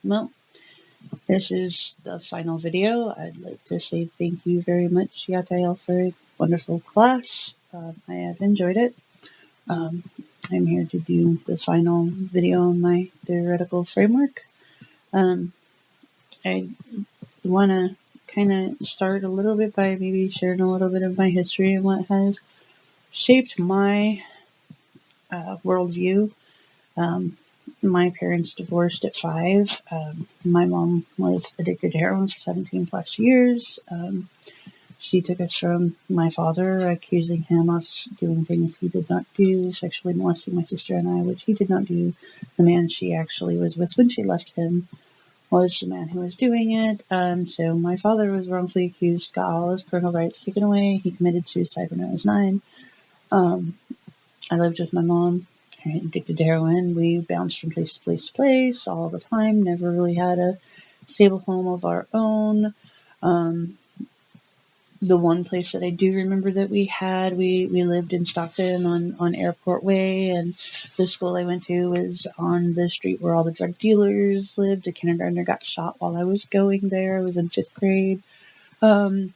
Well, this is the final video. I'd like to say thank you very much, Yatael, for a wonderful class. I have enjoyed it. Um, I'm here to do the final video on my theoretical framework. I want to kind of start a little bit by maybe sharing a little bit of my history and what has shaped my worldview. Um, my parents divorced at 5. My mom was addicted to heroin for 17 plus years. She took us from my father, accusing him of doing things he did not do, sexually molesting my sister and I, which he did not do. The man she actually was with when she left him was the man who was doing it. So my father was wrongfully accused, got all his parental rights taken away. He committed suicide when I was 9. Um, I lived with my mom, addicted to heroin. We bounced from place to place to place all the time, never really had a stable home of our own. The one place that I do remember that we had, we lived in Stockton on Airport Way, and the school I went to was on the street where all the drug dealers lived. A kindergartner got shot while I was going there. I was in 5th grade. Um,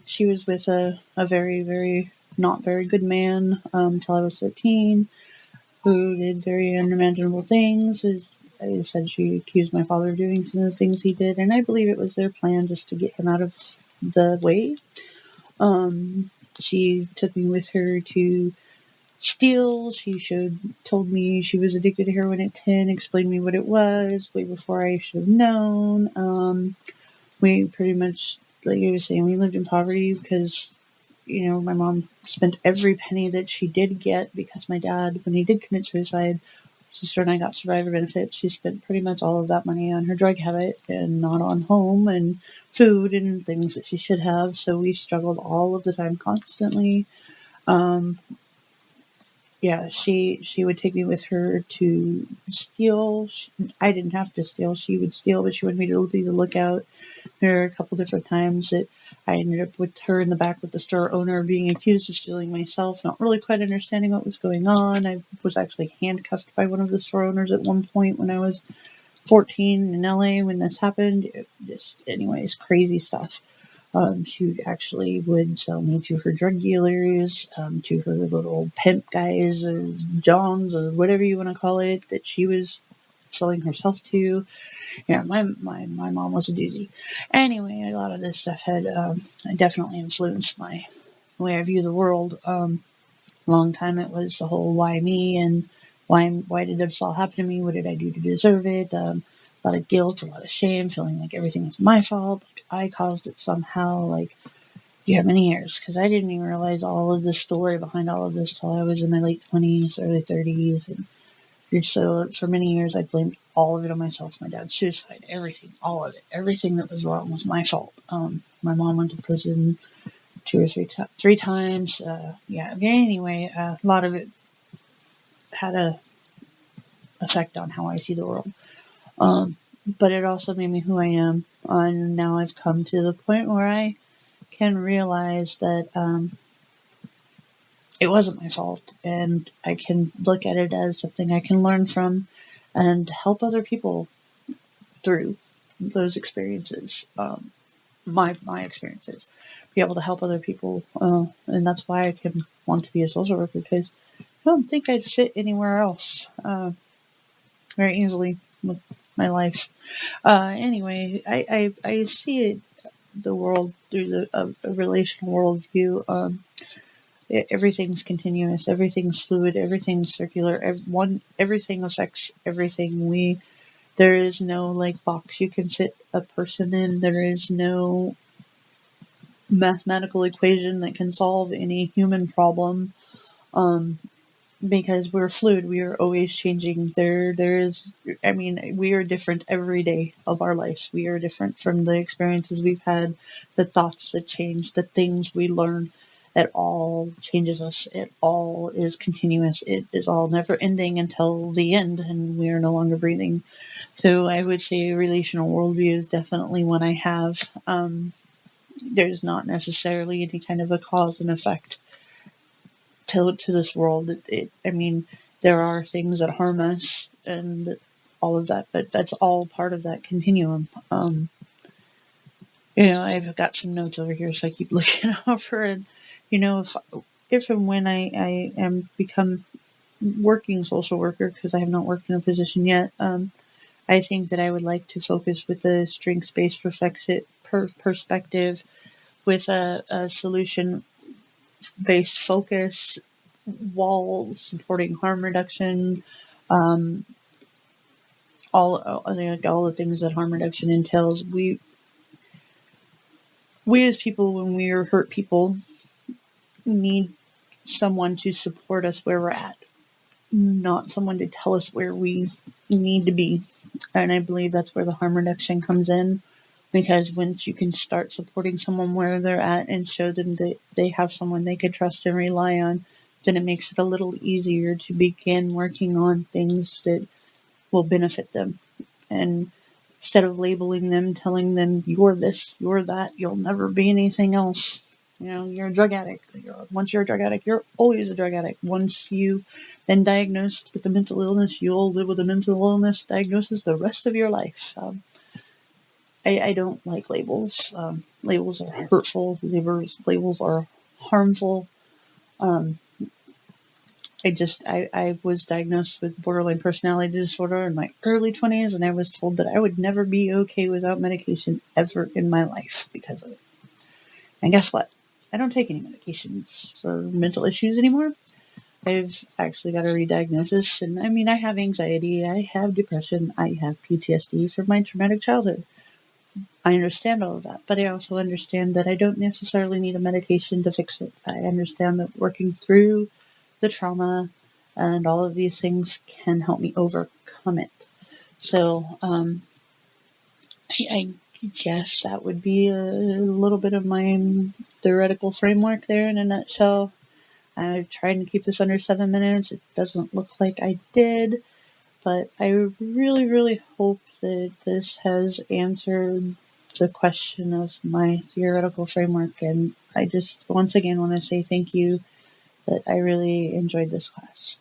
she was with a very, very not very good man until I was 13, who did very unimaginable things. As I said, she accused my father of doing some of the things he did, and I believe it was their plan just to get him out of the way. She took me with her to steal. Told me she was addicted to heroin at 10, explained to me what it was way before I should have known. We pretty much, like I was saying, we lived in poverty because, my mom spent every penny that she did get because my dad, when he did commit suicide, sister and I got survivor benefits. She spent pretty much all of that money on her drug habit and not on home and food and things that she should have. So we struggled all of the time, constantly. Um, yeah, she would take me with her to steal. I didn't have to steal; she would steal, but she wanted me to be the lookout. There are a couple different times that I ended up with her in the back with the store owner, being accused of stealing myself, not really quite understanding what was going on. I was actually handcuffed by one of the store owners at one point when I was 14 in LA when this happened. Anyways, crazy stuff. She actually would sell me to her drug dealers, to her little pimp guys, or Johns, or whatever you want to call it, that she was selling herself to. Yeah, my mom was a doozy. Anyway, a lot of this stuff had definitely influenced my way I view the world. Long time it was the whole why me and why did this all happen to me? What did I do to deserve it? A lot of guilt, a lot of shame, feeling like everything was my fault, like I caused it somehow. Like, yeah, many years, because I didn't even realize all of the story behind all of this till I was in my late 20s, early 30s, and so for many years I blamed all of it on myself. My dad's suicide, everything, all of it, everything that was wrong was my fault. My mom went to prison 3 times. Yeah. Anyway, a lot of it had a effect on how I see the world. But it also made me who I am. And now I've come to the point where I can realize that it wasn't my fault, and I can look at it as something I can learn from and help other people through those experiences. My experiences, be able to help other people, and that's why I can want to be a social worker, because I don't think I'd fit anywhere else very easily with my life. Anyway, I see it, the world through a relational worldview. Everything's continuous, everything's fluid, everything's circular. Everything affects everything. There is no like box you can fit a person in. There is no mathematical equation that can solve any human problem. Um, because we're fluid, we are always changing. I mean, we are different every day of our lives. We are different from the experiences we've had, the thoughts that change, the things we learn. It all changes us. It all is continuous. It is all never ending until the end, and we are no longer breathing. So I would say relational worldview is definitely one I have. There's not necessarily any kind of a cause and effect to this world. I mean, there are things that harm us, and all of that, but that's all part of that continuum. I've got some notes over here, so I keep looking over, and if and when I am become working social worker, because I have not worked in a position yet, I think that I would like to focus with the strengths-based perspective, with a solution-based focus, walls supporting harm reduction, um, all the things that harm reduction entails. We as people, when we are hurt people, need someone to support us where we're at, not someone to tell us where we need to be. And I believe that's where the harm reduction comes in, because once you can start supporting someone where they're at and show them that they have someone they can trust and rely on, then it makes it a little easier to begin working on things that will benefit them. And instead of labeling them, telling them, you're this, you're that, you'll never be anything else. You're a drug addict. Once you're a drug addict, you're always a drug addict. Once you been diagnosed with a mental illness, you'll live with a mental illness diagnosis the rest of your life. I don't like labels. Labels are hurtful. Labels are harmful. Um, I was diagnosed with borderline personality disorder in my early 20s, and I was told that I would never be okay without medication ever in my life because of it. And guess what? I don't take any medications for mental issues anymore. I've actually got a re-diagnosis, and I have anxiety, I have depression, I have PTSD from my traumatic childhood. I understand all of that, but I also understand that I don't necessarily need a medication to fix it. I understand that working through the trauma and all of these things can help me overcome it. So I guess that would be a little bit of my theoretical framework there in a nutshell. I tried to keep this under 7 minutes. It doesn't look like I did, but I really, really hope that this has answered the question of my theoretical framework. And I just once again want to say thank you, that I really enjoyed this class.